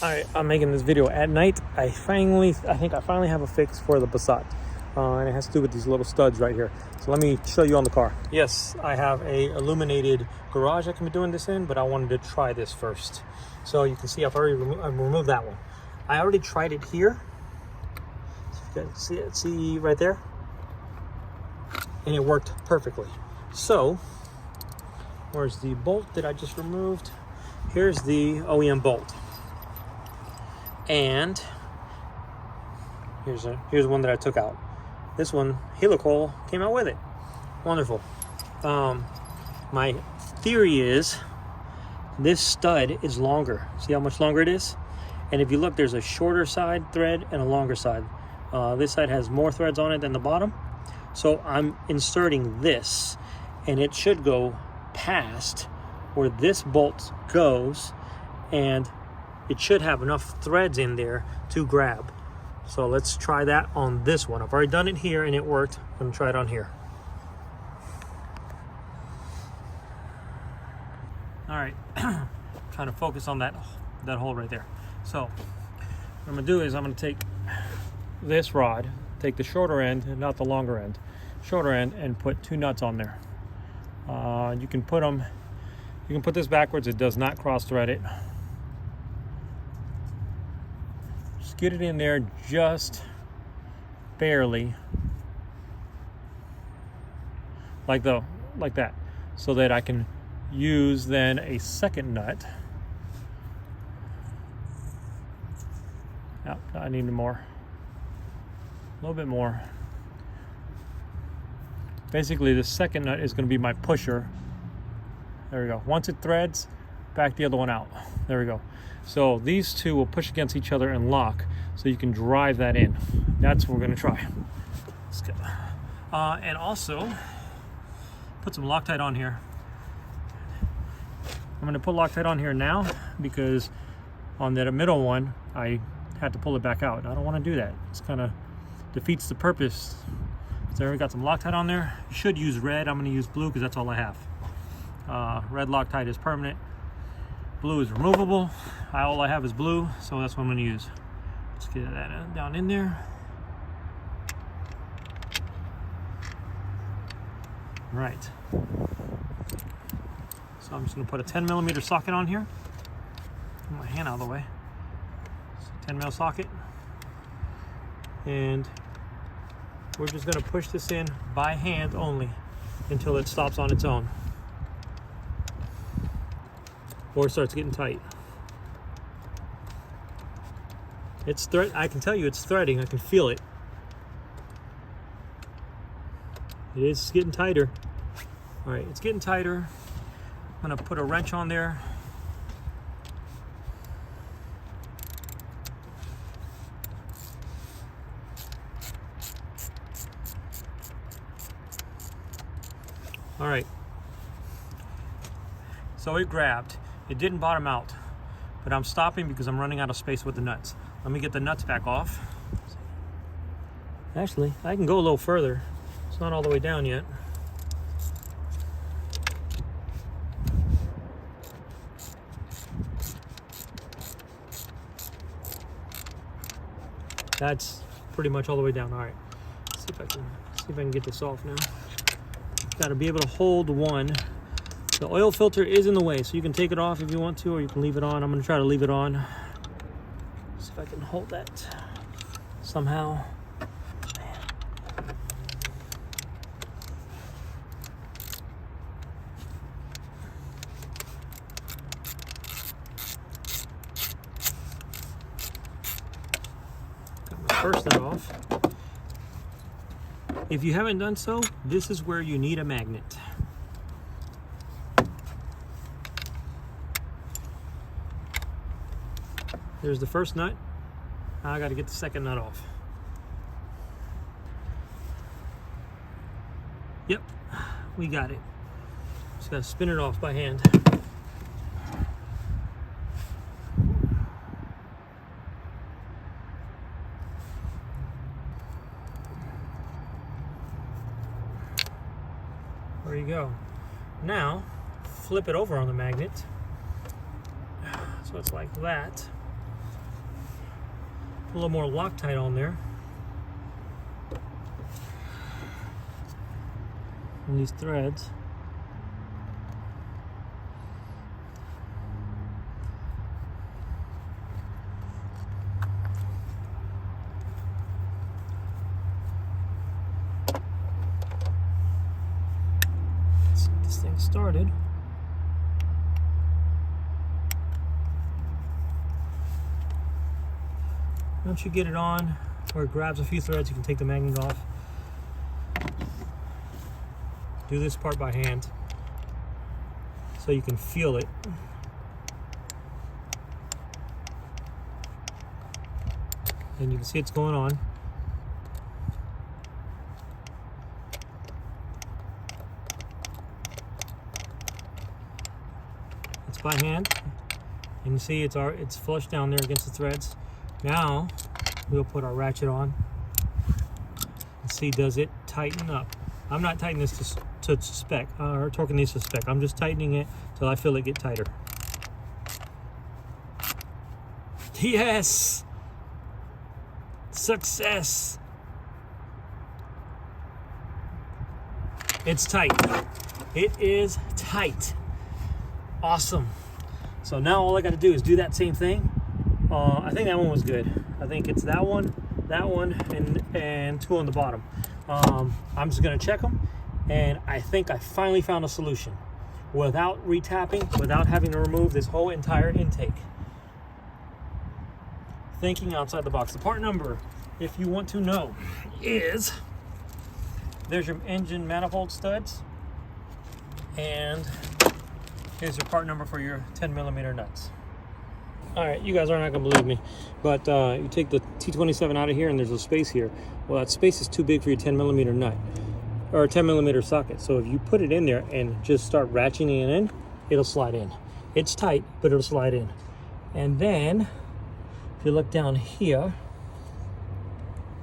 Alright, I'm making this video at night. I think I finally have a fix for the Passat. And it has to do with these little studs right here. So let me show you on the car. Yes, I have a illuminated garage I can be doing this in, but I wanted to try this first. So you can see I've already removed that one. I already tried it here. So you guys see right there? And it worked perfectly. So, where's the bolt that I just removed? Here's the OEM bolt. And here's one that I took out. This one, helical, came out with it. Wonderful. My theory is this stud is longer. See how much longer it is? And if you look, there's a shorter side thread and a longer side. This side has more threads on it than the bottom. So I'm inserting this, and it should go past where this bolt goes, and it should have enough threads in there to grab. So let's try that on this one. I've already done it here and it worked. I'm gonna try it on here. All right, trying to focus on that hole right there. So what I'm gonna do is I'm gonna take this rod, take the shorter end and not the longer end, shorter end, and put 2 nuts on there. You can put this backwards. It does not cross thread it. Just get it in there just barely, like that, so that I can use then a second nut. Yep, I need more, a little bit more. Basically, the second nut is going to be my pusher. There we go. Once it threads, back the other one out. There we go. So these two will push against each other and lock, so you can drive that in. That's what we're going to try. Let's go. And also, put some Loctite on here. I'm going to put Loctite on here now because on that middle one, I had to pull it back out. I don't want to do that. It's kind of defeats the purpose. So I already got some Loctite on there. You should use red. I'm going to use blue because that's all I have. Red Loctite is permanent. Blue is removable. All I have is blue, so that's what I'm going to use. Let's get that down in there. Right. So I'm just going to put a 10mm socket on here. Get my hand out of the way. So 10mm socket. And we're just going to push this in by hand only until it stops on its own, or it starts getting tight. I can tell you it's threading. I can feel it. It is getting tighter. All right, it's getting tighter. I'm going to put a wrench on there. All right, so it grabbed. It didn't bottom out, but I'm stopping because I'm running out of space with the nuts. Let me get the nuts back off. Actually, I can go a little further. It's not all the way down yet. That's pretty much all the way down. All right, let's see if I can get this off now. Got to be able to hold one. The oil filter is in the way, so you can take it off if you want to, or you can leave it on. I'm going to try to leave it on. See if I can hold that somehow. Got my first nut off. If you haven't done so, this is where you need a magnet. There's the first nut. Now I got to get the second nut off. Yep, we got it. Just got to spin it off by hand. There you go. Now, flip it over on the magnet. So it's like that. little more Loctite on there. And these threads. Let's get this thing started. Once you get it on, where it grabs a few threads, you can take the magnet off. Do this part by hand so you can feel it. And you can see it's going on. It's by hand. And you see it's flush down there against the threads. Now we'll put our ratchet on and see, does it tighten up? I'm not tightening this to spec, or torquing these to spec. I'm just tightening it till I feel it get tighter. Yes! Success! It's tight. It is tight. Awesome. So now all I got to do is do that same thing. I think that one was good. I think it's that one, and two on the bottom. I'm just gonna check them, and I think I finally found a solution without retapping, without having to remove this whole entire intake. Thinking outside the box. The part number, if you want to know, is there's your engine manifold studs, and here's your part number for your 10mm nuts. All right, you guys are not gonna believe me, but you take the T27 out of here and there's a space here. Well, that space is too big for your 10mm nut, or a 10mm socket. So if you put it in there and just start ratcheting it in, it'll slide in. It's tight, but it'll slide in. And then, if you look down here,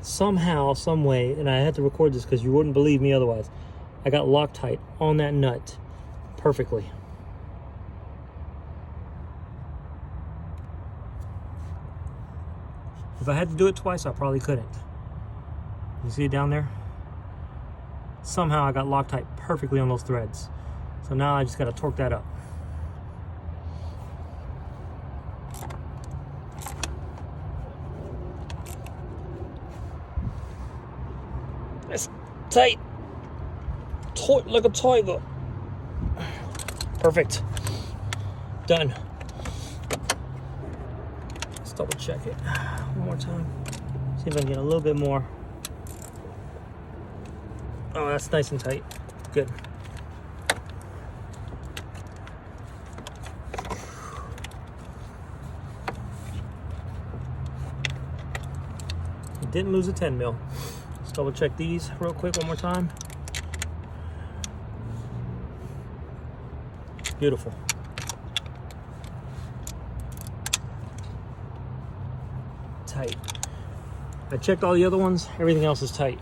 somehow, some way, and I had to record this because you wouldn't believe me otherwise, I got Loctite on that nut perfectly. If I had to do it twice, I probably couldn't. You see it down there? Somehow I got Loctite perfectly on those threads. So now I just got to torque that up. It's tight. Taut like a tiger. Perfect. Done. Let's double check it one more time. See if I can get a little bit more. Oh, that's nice and tight. Good. Didn't lose a 10 mil. Let's double check these real quick one more time. Beautiful. Tight. I checked all the other ones. Everything else is tight.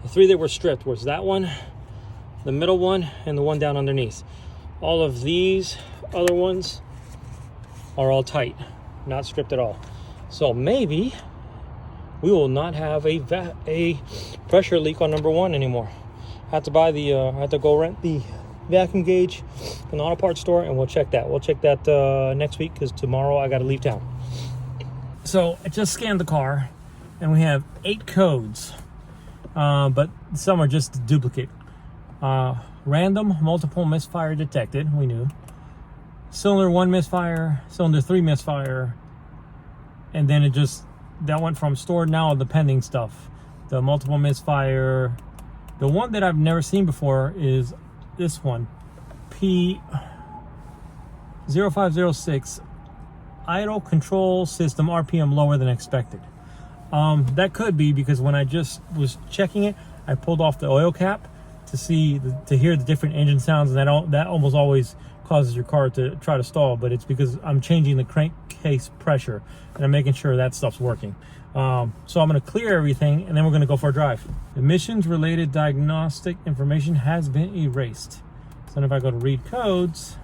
The three that were stripped was that one, the middle one, and the one down underneath. All of these other ones are all tight, not stripped at all. So maybe we will not have a pressure leak on number one anymore. I have to buy the, I have to go rent the vacuum gauge in the auto parts store, and we'll check that. We'll check that next week, because tomorrow I got to leave town. So I just scanned the car, and we have 8 codes, but some are just duplicate. Random multiple misfire detected, we knew. Cylinder 1 misfire, cylinder 3 misfire, and then it just, that went from stored now to the pending stuff. The multiple misfire. The one that I've never seen before is this one, P0506, idle control system RPM lower than expected. That could be because when I just was checking it, I pulled off the oil cap to see, to hear the different engine sounds, and that almost always causes your car to try to stall, but it's because I'm changing the crankcase pressure and I'm making sure that stuff's working. So I'm going to clear everything, and then we're going to go for a drive. Emissions related diagnostic information has been erased. So then if I go to read codes,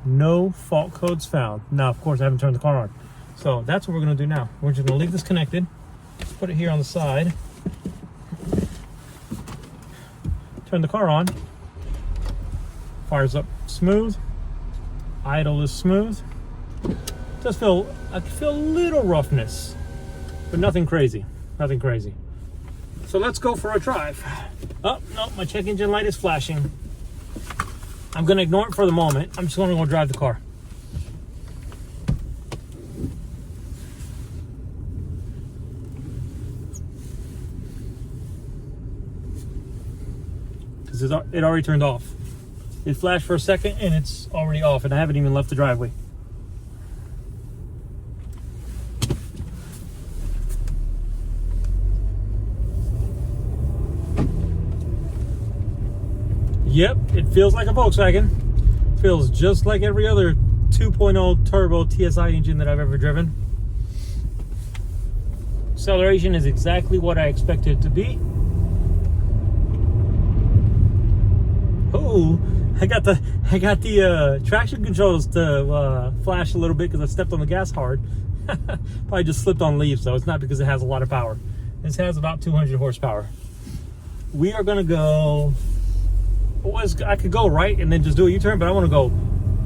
No fault codes found. Now, of course, I haven't turned the car on. So that's what we're gonna do now. We're just gonna leave this connected, put it here on the side, turn the car on, fires up smooth, idle is smooth. Does feel, I can feel a little roughness, but nothing crazy, nothing crazy. So let's go for a drive. Oh, no, my check engine light is flashing. I'm gonna ignore it for the moment. I'm just gonna go drive the car. Because it already turned off. It flashed for a second and it's already off, and I haven't even left the driveway. Yep, it feels like a Volkswagen. Feels just like every other 2.0 turbo TSI engine that I've ever driven. Acceleration is exactly what I expected it to be. Oh, I got the traction controls to flash a little bit because I stepped on the gas hard. Probably just slipped on leaves though. It's not because it has a lot of power. This has about 200 horsepower. We are gonna go. I could go right and then just do a U-turn, but I want to go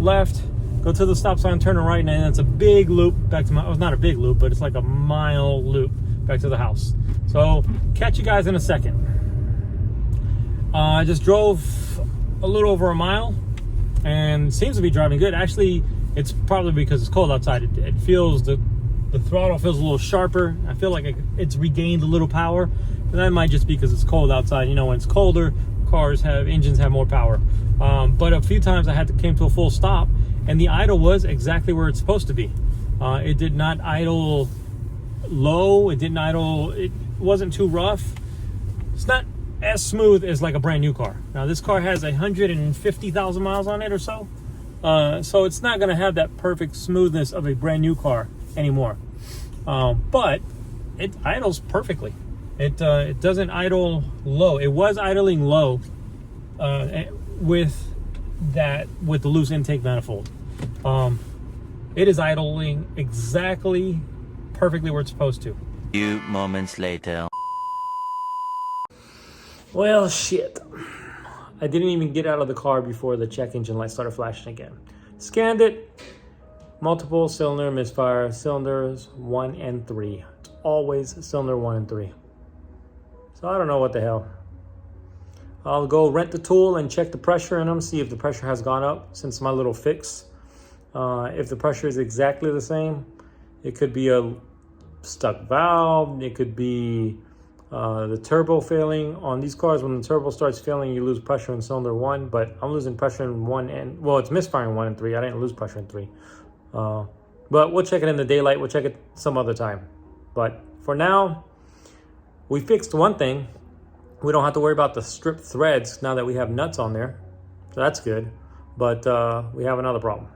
left, go to the stop sign, turn right, and then it's a big loop back to my, well, it's not a big loop, but it's like a mile loop back to the house. So catch you guys in a second. I just drove a little over a mile and seems to be driving good. Actually, it's probably because it's cold outside. It feels, the throttle feels a little sharper. I feel like it's regained a little power, but that might just be because it's cold outside. You know, when it's colder, engines have more power. But a few times I came to a full stop and the idle was exactly where it's supposed to be. It did not idle low. It wasn't too rough. It's not as smooth as like a brand new car. Now this car has 150,000 miles on it or so. So it's not gonna have that perfect smoothness of a brand new car anymore. But it idles perfectly. It doesn't idle low. It was idling low with the loose intake manifold. It is idling exactly perfectly where it's supposed to. Few moments later. Well, shit. I didn't even get out of the car before the check engine light started flashing again. Scanned it. Multiple cylinder misfire. Cylinders 1 and 3. It's always cylinder 1 and 3. So I don't know what the hell. I'll go rent the tool and check the pressure in them, see if the pressure has gone up since my little fix. If the pressure is exactly the same, it could be a stuck valve. It could be the turbo failing. On these cars, when the turbo starts failing, you lose pressure in cylinder 1, but I'm losing pressure in 1 and, well, it's misfiring 1 and 3. I didn't lose pressure in 3. But we'll check it in the daylight. We'll check it some other time. But for now, we fixed one thing. We don't have to worry about the stripped threads now that we have nuts on there. So that's good. But we have another problem.